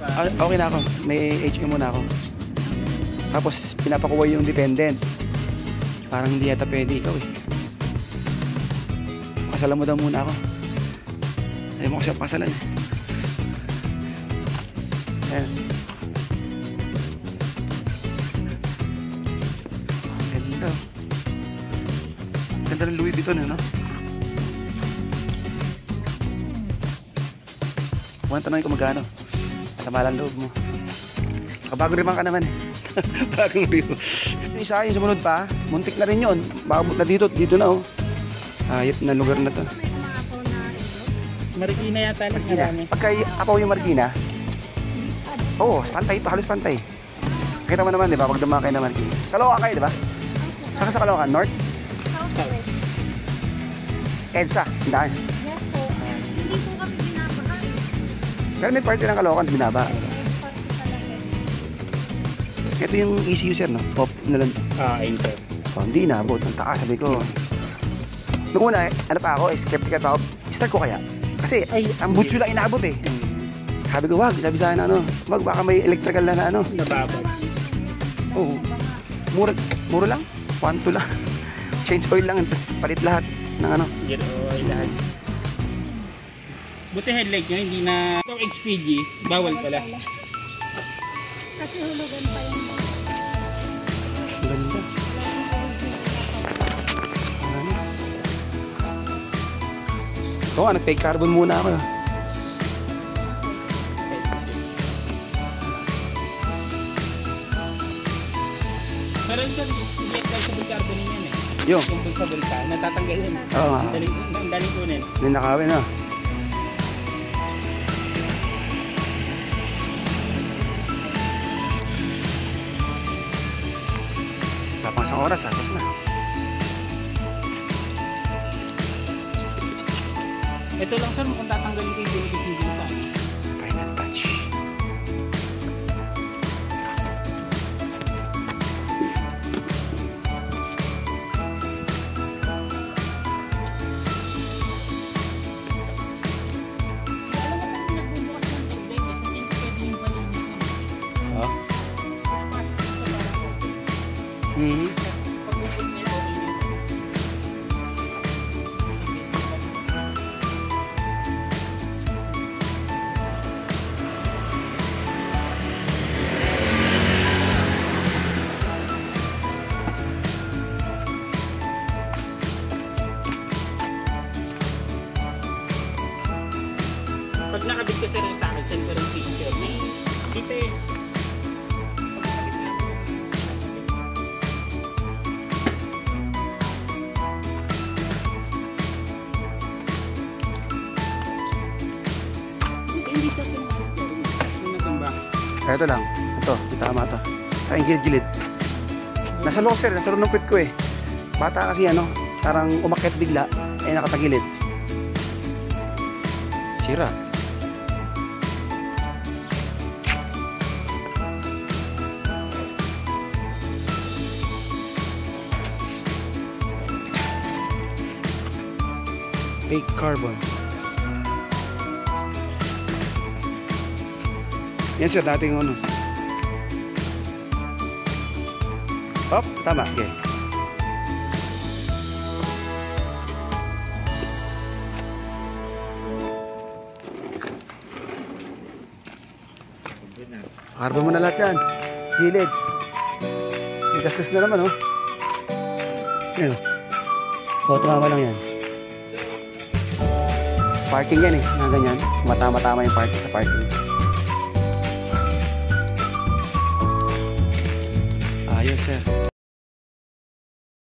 Okay na ako. May HM muna ako. Tapos pinapakuha yung dependent. Parang hindi yata pwede ikaw eh. Pakasalan mo daw muna ako. Ayaw mo ko siya pakasalan eh. Ayan. Ganda. Ganda ng Louis Vuitton eh, no? Huwag tanongin ko magkano. Masama lang loob mo. Kabago rin ka naman eh. Bagong view. Yung isa yung sumunod pa, muntik na rin yun. Baka na dito na oh. Ayop na lugar na to. Marikina yata lang marami. Pagka ako yung Marikina, oo, pantay ito, halos pantay. Kita mo naman, di ba? Pag dumaan kayo na Marikina. Caloocan kayo, di ba? Saka sa Caloocan, North? South. EDSA, daan. Yes po. Hindi po kami binabahay. Pero may party ng Caloocan, binaba. Ito yung ECU sir, no? Pop na lang. Ayun sir. Oh, hindi inabot. Ang taas, sabi ko. Noong una, ano pa ako, skeptical pa ako. Start ko kaya? Kasi ang butso lang inabot eh. Sabi ko, wag. Sabi sa akin, ano, wag, baka may electrical na ano. Nababag. Oo. Mura lang. 1-2 lang. Change oil lang, tapos palit lahat ng ano. Gear oil lahat. Buti headlight nyo, hindi na... Itong HPG, bawal pala. Kasi hulugan pa yun. Ganda. Oo nga, nag-fake carbon muna ako. Meron siya, injectable carbon yun eh. Yung? Yung sa bulka, natatanggal yun. Oo nga. Ang daling kunin. Hindi nakawin ah. Tapang isang oras ah, tapos na. Ito lang sir, kung tatanggalin ko yung binigay sa akin. Final touch. Alam mo saan nagbubukas ng tubig kasi hindi pwede yung palinis na. Oh? Napasok ko sa parang tubig. Mm-hmm. Pag upos nila, okay na yun. Pag nakabit ko sir yung sa akin, send ko rin picture. May dito eh. Pag nakabit lang. Hindi sa pinakabit ko rin. Kung natumba. Ito lang. Ito, tama ito. Sa gilid-gilid. Nasa loob sir, nasa lunong pit ko eh. Bata kasi ano, parang umakyat bigla, eh nakatagilid. Sira. Fake carbon. Yan sir, dating ano. Hop, tama. Okay. Carbon mo na lahat yan. Gilid. May kaskas na naman, oh. Yan, oh. O, tumama lang yan. Sa parking yan, eh. Nga ganyan. Matama-tama yung parking sa parking. Ayos, sir.